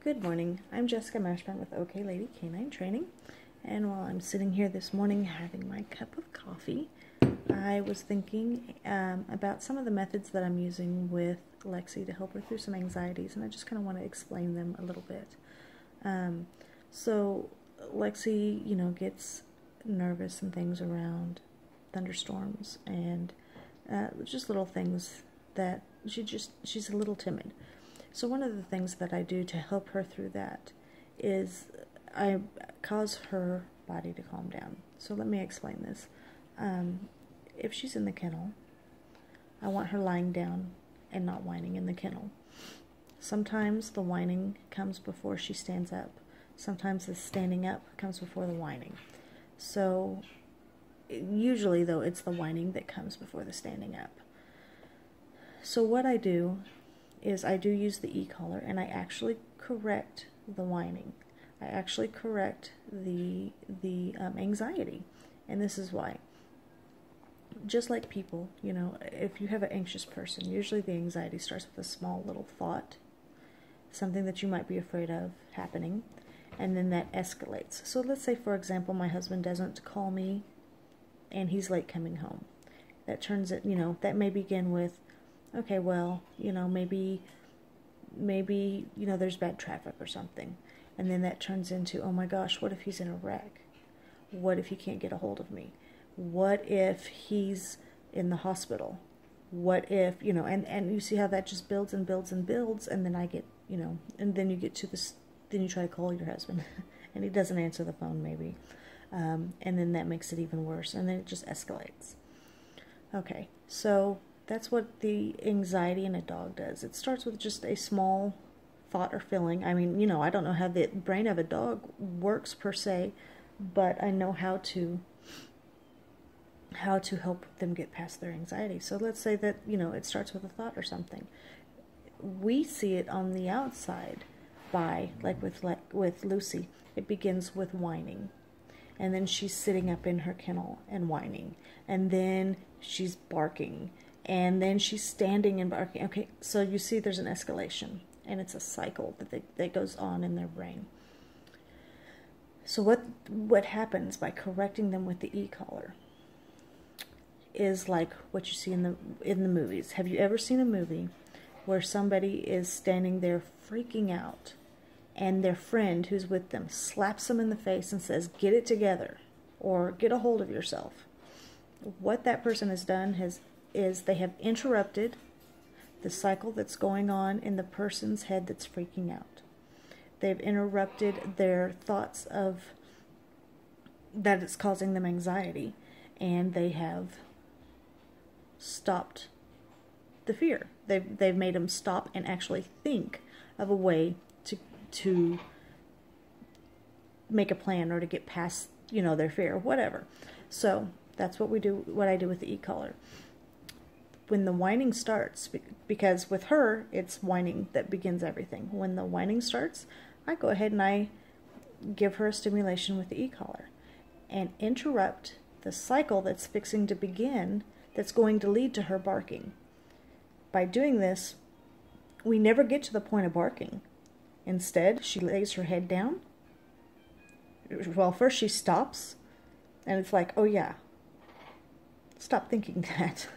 Good morning. I'm Jessica Mashburn with OK Lady Canine Training, and while I'm sitting here this morning having my cup of coffee, I was thinking about some of the methods that I'm using with Lexi to help her through some anxieties, and I just kind of want to explain them a little bit. So Lexi, gets nervous and things around thunderstorms and just little things that she's a little timid. So one of the things that I do to help her through that is I cause her body to calm down. So let me explain this. If she's in the kennel, I want her lying down and not whining in the kennel. Sometimes the whining comes before she stands up. Sometimes the standing up comes before the whining. So usually, though, it's the whining that comes before the standing up. So what I do is I do use the e-collar, and I actually correct the whining. I actually correct the anxiety, and this is why. Just like people, if you have an anxious person, usually the anxiety starts with a small little thought, something that you might be afraid of happening, and then that escalates. So let's say, for example, my husband doesn't call me, and he's late coming home. That turns it, that may begin with, okay, well, maybe there's bad traffic or something. And then that turns into, oh my gosh, what if he's in a wreck? What if he can't get a hold of me? What if he's in the hospital? What if, and you see how that just builds and builds and builds, and then I get, and then you get to this, then you try to call your husband, and he doesn't answer the phone maybe. And then that makes it even worse, and then it just escalates. Okay, so that's what the anxiety in a dog does. It starts with just a small thought or feeling. I mean, I don't know how the brain of a dog works per se, but I know how to help them get past their anxiety. So let's say that, it starts with a thought or something. We see it on the outside by, like with Lucy, it begins with whining. And then she's sitting up in her kennel and whining. And then she's barking. And then she's standing and barking. Okay, so you see there's an escalation, and it's a cycle that goes on in their brain. So what happens by correcting them with the e-collar is like what you see in the movies. Have you ever seen a movie where somebody is standing there freaking out, and their friend who's with them slaps them in the face and says, "Get it together," or "Get a hold of yourself"? What that person has done is they have interrupted the cycle that's going on in the person's head that's freaking out. They've interrupted their thoughts of that it's causing them anxiety, and they have stopped the fear. They've made them stop and actually think of a way to make a plan or to get past, their fear or whatever. So that's what I do with the e-collar. When the whining starts, because with her, it's whining that begins everything. When the whining starts, I go ahead and I give her a stimulation with the e-collar and interrupt the cycle that's fixing to begin, that's going to lead to her barking. By doing this, we never get to the point of barking. Instead, she lays her head down. Well, first she stops, and it's like, oh yeah, stop thinking that.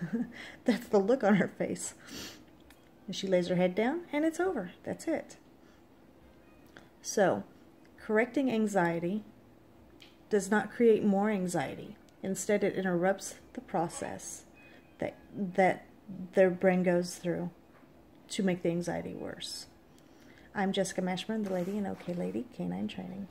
That's the look on her face. And she lays her head down, and it's over. That's it. So, correcting anxiety does not create more anxiety. Instead, it interrupts the process that their brain goes through to make the anxiety worse. I'm Jessica Mashburn, the lady in OK Lady Canine Training.